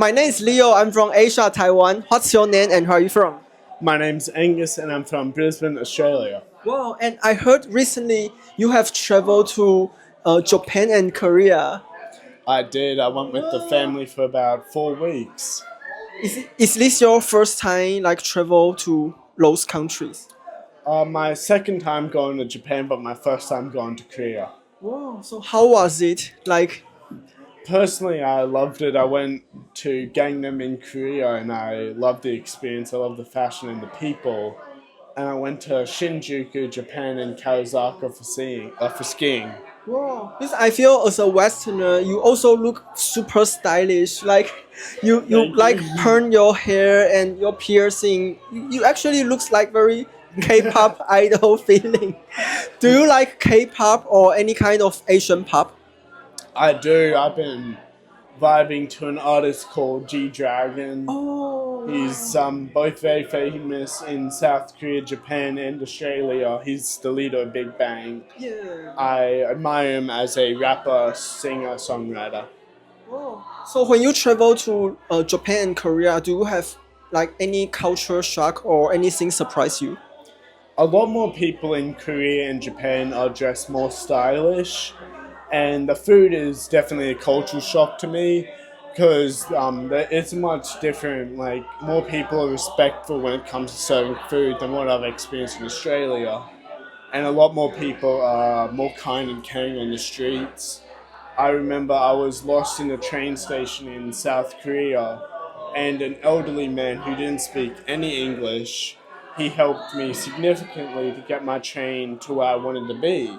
My name is Leo. I'm from Asia, Taiwan. What's your name and where are you from? My name's Angus and I'm from Brisbane, Australia. Wow, and I heard recently you have traveled to Japan and Korea. I did. I went with the family for about 4 weeks. Is this your first time travel to those countries? My second time going to Japan, but my first time going to Korea. Wow, so how was it? Personally, I loved it. I went to Gangnam in Korea and I loved the experience. I loved the fashion and the people. And I went to Shinjuku, Japan and Kawasaki for skiing. Wow, because I feel as a Westerner, you also look super stylish. You perm your hair and your piercing. You actually looks like very K-pop idol feeling. Do you like K-pop or any kind of Asian pop? I do. I've been vibing to an artist called G-Dragon. Oh, He's both very famous in South Korea, Japan, and Australia. He's the leader of Big Bang. yeah. I admire him as a rapper, singer, songwriter. Oh. So when you travel to Japan and Korea, do you have any culture shock or anything surprise you? A lot more people in Korea and Japan are dressed more stylish, and the food is definitely a cultural shock to me because it's much different. More people are respectful when it comes to serving food than what I've experienced in Australia, and a lot more people are more kind and caring on the streets. I remember I was lost in a train station in South Korea, and an elderly man who didn't speak any English, he helped me significantly to get my train to where I wanted to be.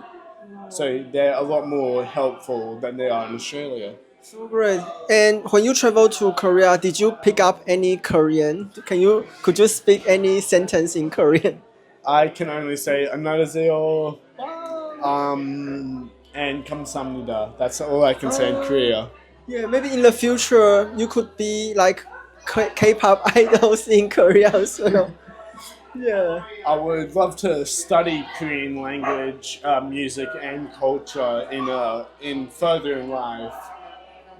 So they're a lot more helpful than they are in Australia. So great. And when you travel to Korea, did you pick up any Korean? Could you speak any sentence in Korean? I can only say 안녕하세요, and 감사합니다. That's all I can say in Korea. Yeah, maybe in the future you could be like K-pop idols in Korea as well. Yeah. I would love to study Korean language, music, and culture in further in life.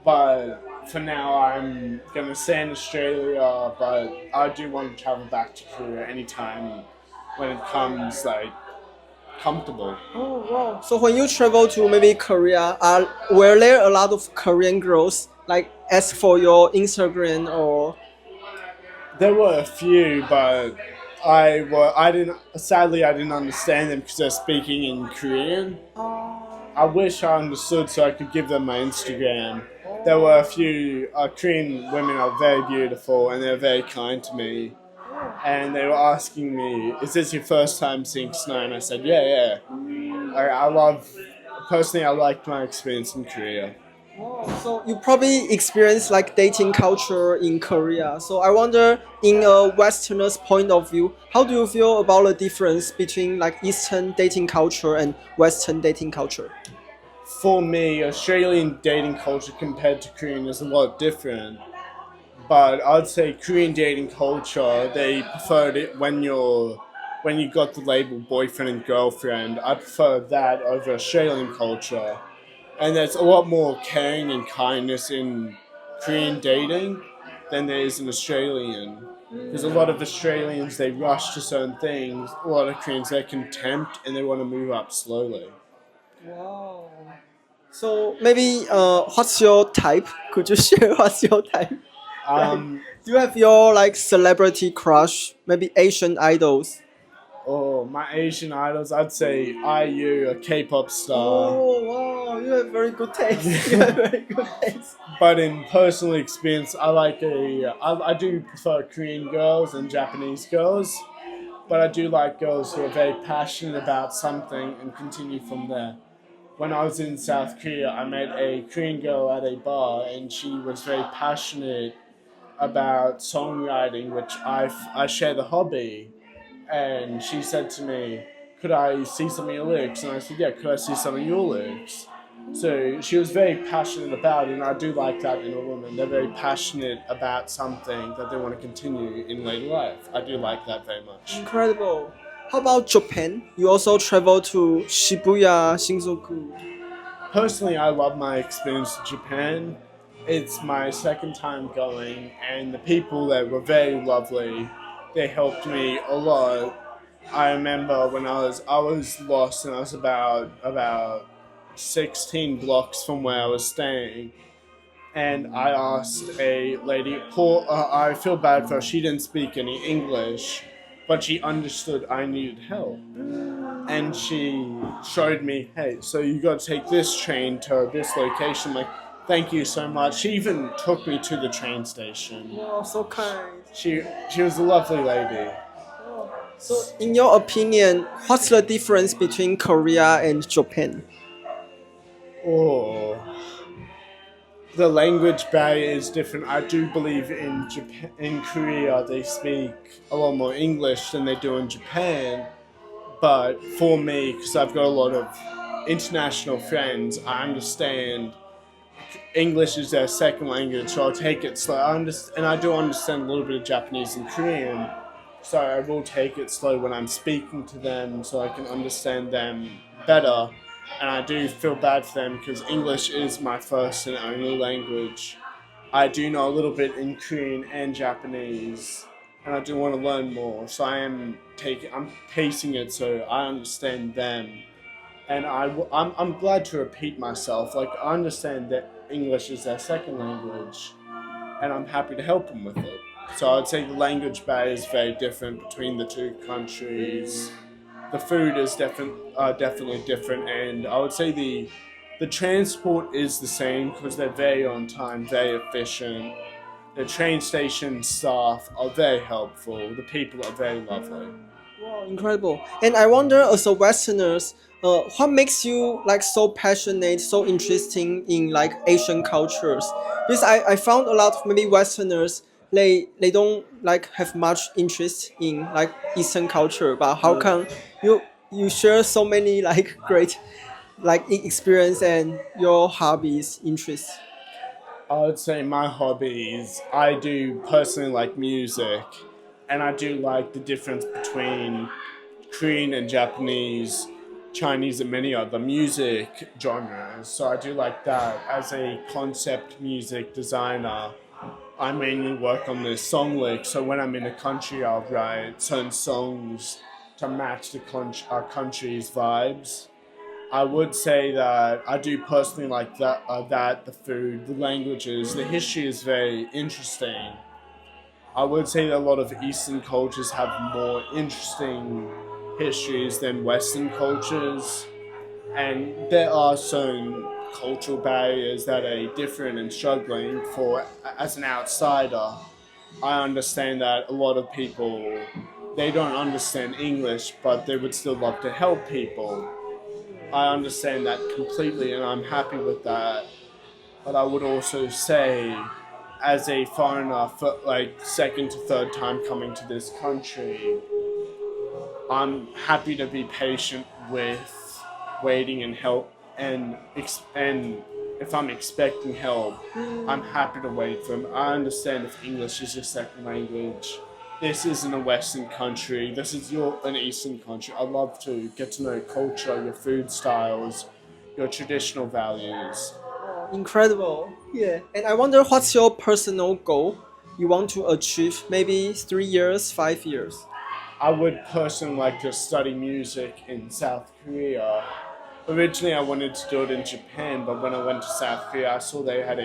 But for now, I'm gonna stay in Australia. But I do want to travel back to Korea anytime when it comes comfortable. Oh wow. So when you travel to maybe Korea, were there a lot of Korean girls ask for your Instagram or? There were a few, but I didn't understand them because they're speaking in Korean. I wish I understood so I could give them my Instagram. There were a few Korean women are very beautiful and they're very kind to me. And they were asking me, is this your first time seeing snow? And I said, yeah. Personally, I liked my experience in Korea. Wow. So you probably experienced dating culture in Korea. So I wonder, in a Westerner's point of view, how do you feel about the difference between Eastern dating culture and Western dating culture? For me, Australian dating culture compared to Korean is a lot different. But I'd say Korean dating culture, they preferred it when you got the label boyfriend and girlfriend. I prefer that over Australian culture. And there's a lot more caring and kindness in Korean dating than there is in Australian. Because a lot of Australians, they rush to certain things. A lot of Koreans, they're contempt and they want to move up slowly. Wow. So maybe what's your type? Could you share what's your type? Do you have your celebrity crush? Maybe Asian idols? Oh, my Asian idols, I'd say IU, a K-pop star. Oh wow, you have very good taste. You have very good taste. But in personal experience, I do prefer Korean girls and Japanese girls. But I do like girls who are very passionate about something and continue from there. When I was in South Korea, I met a Korean girl at a bar and she was very passionate about songwriting, which I share the hobby. And she said to me, could I see some of your lyrics? And I said, yeah, could I see some of your lyrics? So she was very passionate about it, and I do like that in a woman. They're very passionate about something that they want to continue in later life. I do like that very much. Incredible. How about Japan? You also travel to Shibuya, Shinjuku. Personally, I love my experience in Japan. it's my second time going, and the people there were very lovely. They helped me a lot. I remember when I was lost, and I was about 16 blocks from where I was staying, and I asked a lady. I feel bad for her. She didn't speak any English, but she understood I needed help, and she showed me, hey, so you got to take this train to this location. Like, thank you so much. She even took me to the train station. Wow, so kind. She was a lovely lady. So, in your opinion, what's the difference between Korea and Japan? Oh, the language barrier is different. I do believe in Japan, in Korea, they speak a lot more English than they do in Japan. But for me, because I've got a lot of international friends, I understand English is their second language, so I'll take it slow. And I do understand a little bit of Japanese and Korean, so I will take it slow when I'm speaking to them so I can understand them better. And I do feel bad for them because English is my first and only language. I do know a little bit in Korean and Japanese, and I do want to learn more. So I'm pacing it so I understand them. And I'm glad to repeat myself. Like, I understand that English is their second language, and I'm happy to help them with it. So I'd say the language barrier is very different between the two countries. The food is definitely different, and I would say the transport is the same because they're very on time, very efficient. The train station staff are very helpful. The people are very lovely. Wow, incredible. And I wonder, as a Westerners, what makes you like so passionate, so interesting in like Asian cultures? Because I found a lot of maybe Westerners, they don't like have much interest in like Eastern culture, but how come you share so many like great like experience and your hobbies, interests? I would say my hobbies, I do personally like music, and I do like the difference between Korean and Japanese, Chinese, and many other music genres. So I do like that. As a concept music designer, I mainly work on the song lyrics. So when I'm in a country, I'll write certain songs to match our country's vibes. I would say that I do personally like that the food, the languages, the history is very interesting. I would say that a lot of Eastern cultures have more interesting histories than Western cultures, and there are certain cultural barriers that are different and struggling for. As an outsider, I understand that a lot of people, they don't understand English, but they would still love to help people. I understand that completely, and I'm happy with that. But I would also say, as a foreigner, for like second to third time coming to this country, I'm happy to be patient with waiting and help, and if I'm expecting help, I'm happy to wait for them. I understand if English is your second language. This isn't a Western country. This is an Eastern country. I'd love to get to know your culture, your food styles, your traditional values. Incredible. Yeah. And I wonder, what's your personal goal you want to achieve? Maybe 3 years, 5 years? I would personally like to study music in South Korea. Originally, I wanted to do it in Japan, but when I went to South Korea, I saw they had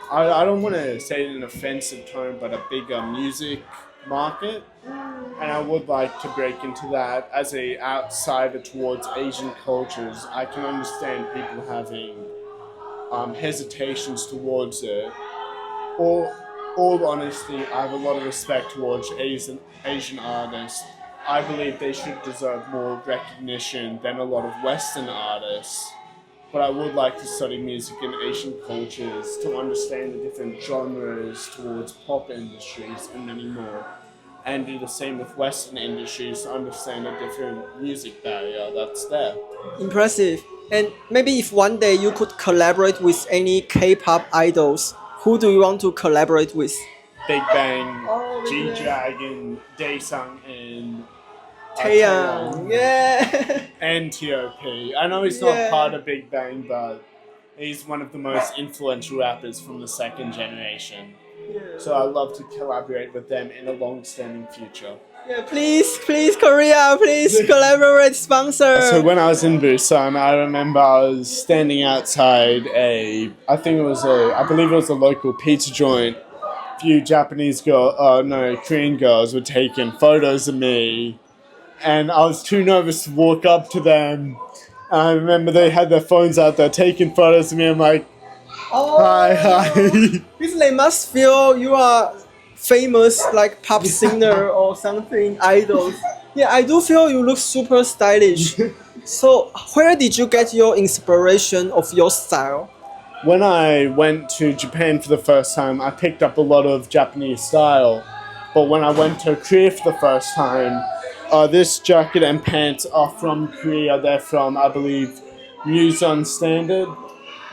I don't want to say it in an offensive tone, but a bigger music market, and I would like to break into that. As a outsider towards Asian cultures, I can understand people having hesitations towards it. All honesty, I have a lot of respect towards Asian artists. I believe they should deserve more recognition than a lot of Western artists. But I would like to study music in Asian cultures to understand the different genres towards pop industries and many more. And do the same with Western industries to understand the different music barrier that's there. Impressive. And maybe if one day you could collaborate with any K-pop idols, who do you want to collaborate with? Big Bang, G-Dragon, Daesung, and Taeyang. Yeah. and T.O.P. I know he's not part of Big Bang, but He's one of the most influential rappers from the second generation. So I'd love to collaborate with them in a long-standing future. Yeah, please, Korea, please collaborate, sponsor. So when I was in Busan, I remember I was standing outside I believe it was a local pizza joint. A few Korean girls were taking photos of me, and I was too nervous to walk up to them. And I remember they had their phones out there taking photos of me. I'm like, hi. Because they must feel you are famous, like pop singer or something, idols. Yeah, I do feel you look super stylish. So where did you get your inspiration of your style? When I went to Japan for the first time, I picked up a lot of Japanese style. But when I went to Korea for the first time, this jacket and pants are from Korea. They're from, I believe, Museum Standard.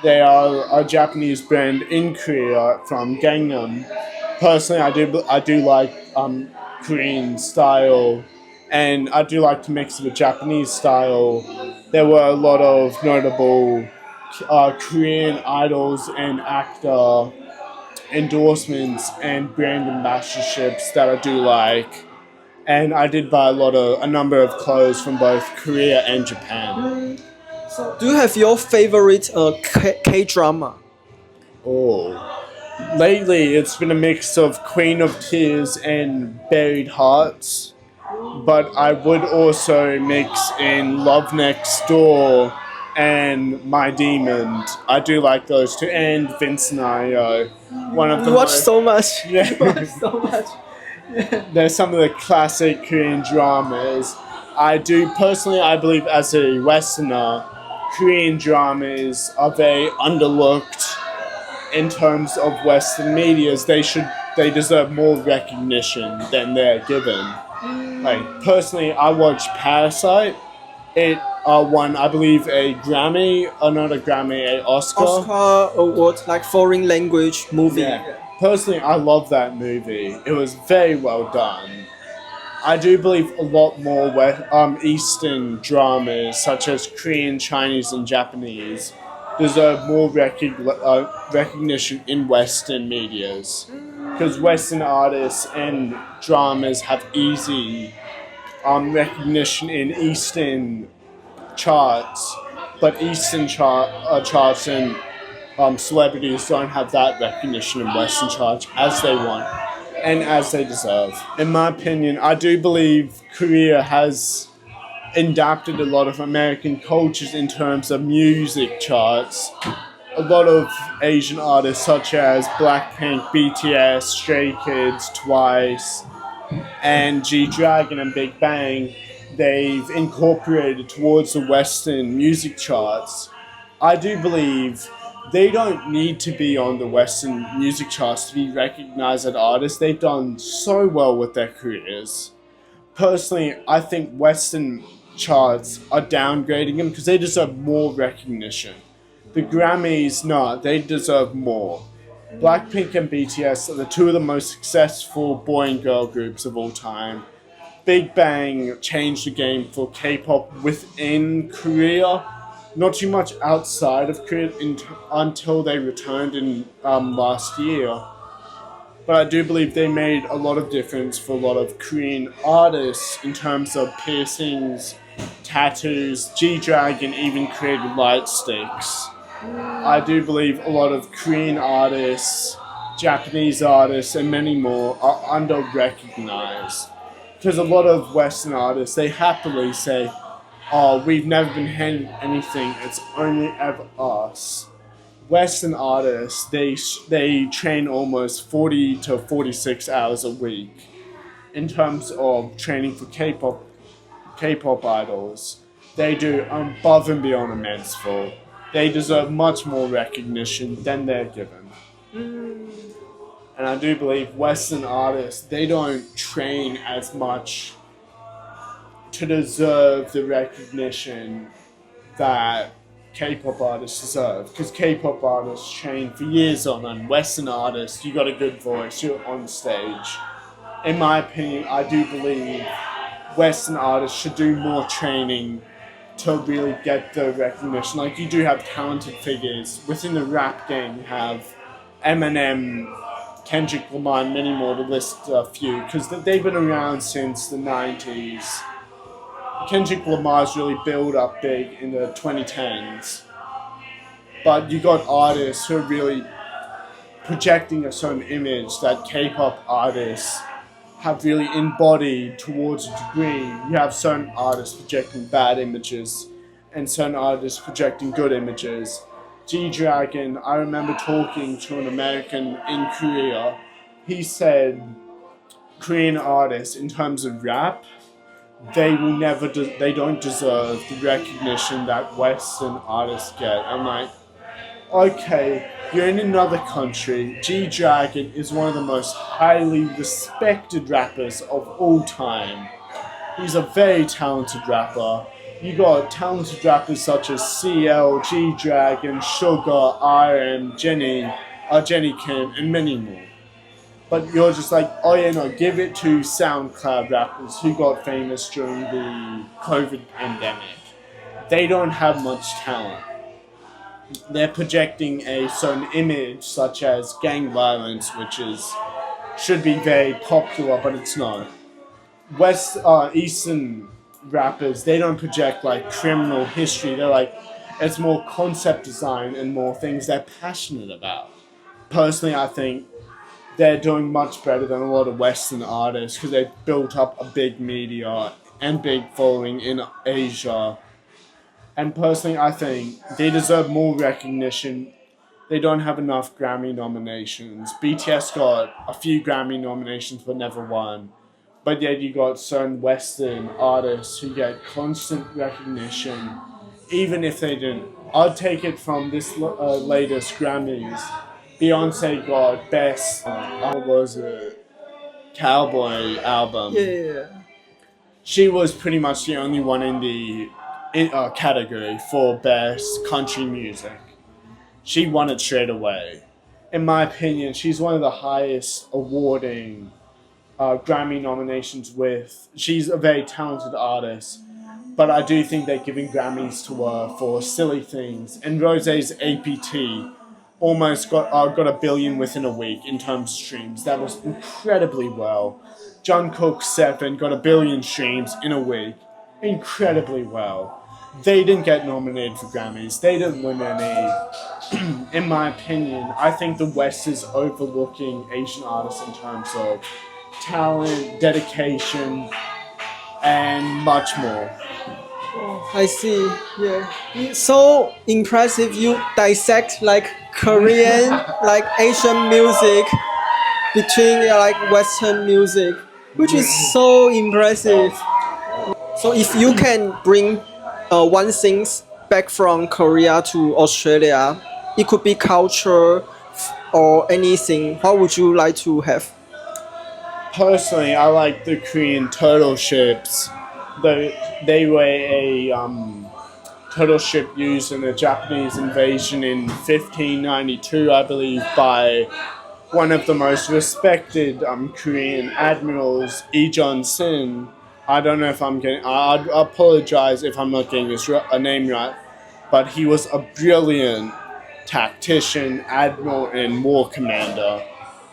They are a Japanese brand in Korea from Gangnam. Personally, I do like Korean style, and I do like to mix it with Japanese style. There were a lot of notable Korean idols and actor endorsements and brand ambassadorships that I do like. And I did buy a number of clothes from both Korea and Japan. So do you have your favorite K-drama? Lately it's been a mix of Queen of Tears and Buried Hearts. But I would also mix in Love Next Door and My Demon. I do like those two. And Vincent Io. One of them. You watch so much. Yeah. You watch so much. They're some of the classic Korean dramas. I believe as a Westerner, Korean dramas are very underlooked in terms of Western medias. They deserve more recognition than they're given. Like, personally, I watched Parasite. It won, I believe, a Grammy, or not a Grammy, a Oscar award, like foreign language movie. Yeah. Personally, I love that movie. It was very well done. I do believe a lot more Eastern dramas, such as Korean, Chinese, and Japanese, deserve more recognition in Western medias. Because Western artists and dramas have easy recognition in Eastern charts, but Eastern charts and celebrities don't have that recognition in Western charts as they want and as they deserve. In my opinion, I do believe Korea has adapted a lot of American cultures in terms of music charts. A lot of Asian artists such as Blackpink, BTS, Stray Kids, Twice, and G-Dragon and Big Bang, they've incorporated towards the Western music charts. I do believe they don't need to be on the Western music charts to be recognized as artists. They've done so well with their careers. Personally, I think Western charts are downgrading them because they deserve more recognition. The Grammys, no, they deserve more. Blackpink and BTS are the two of the most successful boy and girl groups of all time. Big Bang changed the game for K-pop within Korea. Not too much outside of Korea until they returned in last year. But I do believe they made a lot of difference for a lot of Korean artists in terms of piercings, tattoos. G-Dragon even created light sticks. I do believe a lot of Korean artists, Japanese artists, and many more are under-recognized. Because a lot of Western artists, they happily say, "Oh, we've never been handed anything, it's only ever us." Western artists, they train almost 40 to 46 hours a week in terms of training for K-pop idols. They do above and beyond immense for. They deserve much more recognition than they're given. And I do believe Western artists, they don't train as much to deserve the recognition that K-pop artists deserve. Because K-pop artists train for years on, and Western artists, you got a good voice, you're on stage. In my opinion, I do believe Western artists should do more training to really get the recognition. Like, you do have talented figures within the rap game. You have Eminem, Kendrick Lamar, and many more, to list a few, because they've been around since the 90s. Kendrick Lamar's really built up big in the 2010s. But you got artists who are really projecting a certain image that K-pop artists have really embodied towards a degree. You have certain artists projecting bad images and certain artists projecting good images. G-Dragon, I remember talking to an American in Korea. He said Korean artists, in terms of rap, they don't deserve the recognition that Western artists get. I'm like, okay, you're in another country. G-Dragon is one of the most highly respected rappers of all time. He's a very talented rapper. You got talented rappers such as CL, G-Dragon, Sugar, RM, Jenny Kim, and many more. But you're just like, oh yeah, no, give it to SoundCloud rappers who got famous during the COVID pandemic. They don't have much talent. They're projecting a certain image, such as gang violence, which should be very popular, but it's not. Eastern rappers, they don't project like criminal history. They're like, it's more concept design and more things they're passionate about. Personally, I think they're doing much better than a lot of Western artists because they've built up a big media and big following in Asia. And personally, I think they deserve more recognition. They don't have enough Grammy nominations. BTS got a few Grammy nominations but never won. But yet you got certain Western artists who get constant recognition, even if they didn't. I'd take it from this latest Grammys. Beyonce got best, what was it, Cowboy album. Yeah. She was pretty much the only one in the category for best country music. She won it straight away. In my opinion, she's one of the highest awarding Grammy nominations with. She's a very talented artist, but I do think they're giving Grammys to her for silly things. And Rosé's APT almost got 1 billion within a week in terms of streams. That was incredibly well. Jungkook's 7 got 1 billion streams in a week. Incredibly well. They didn't get nominated for Grammys. They didn't win any. In my opinion, I think the West is overlooking Asian artists in terms of talent, dedication, and much more. I see. Yeah. It's so impressive. You dissect like Korean, like Asian music between like Western music, which is so impressive. So if you can bring one thing back from Korea to Australia, it could be culture or anything. What would you like to have? Personally, I like the Korean turtle ships. They were a turtle ship used in the Japanese invasion in 1592, I believe, by one of the most respected Korean admirals, Lee Jun-sin. I don't know if I'm getting. I apologize if I'm not getting his name right, but he was a brilliant tactician, admiral, and war commander.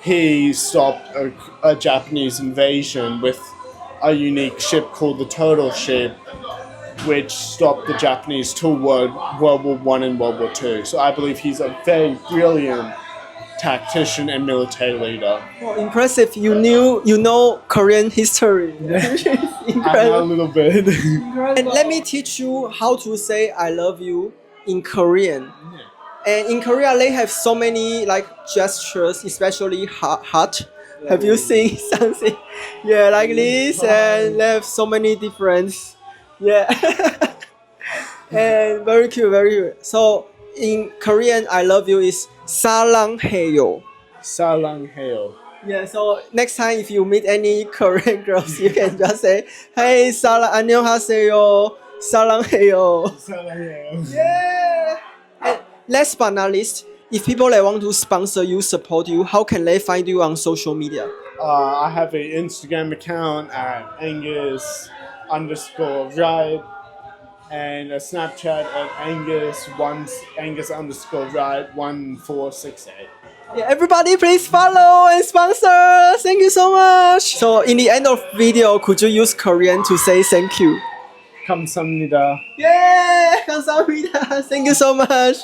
He stopped a Japanese invasion with a unique ship called the Turtle Ship, which stopped the Japanese till World War I and World War II. So I believe he's a very brilliant tactician and military leader. Oh, impressive! You know Korean history. I know a little bit. And let me teach you how to say "I love you" in Korean. And in Korea, they have so many like gestures, especially heart. Have you seen something? Yeah, like this, and they have so many different. Yeah, and very cute, very cute. So in Korean, "I love you" is 사랑해요. 사랑해요. Yeah, so next time if you meet any Korean girls, you can just say, "Hey, 안녕하세요, 사랑해요." 사랑해요. Yeah. And last but not least, if people that want to sponsor you, support you, how can they find you on social media? I have an Instagram account at Angus_ride. and a Snapchat at Angus_right1468. Yeah, everybody please follow and sponsor. Thank you so much. So in the end of video, could you use Korean to say thank you? 감사합니다. Yeah, 감사합니다. Thank you so much.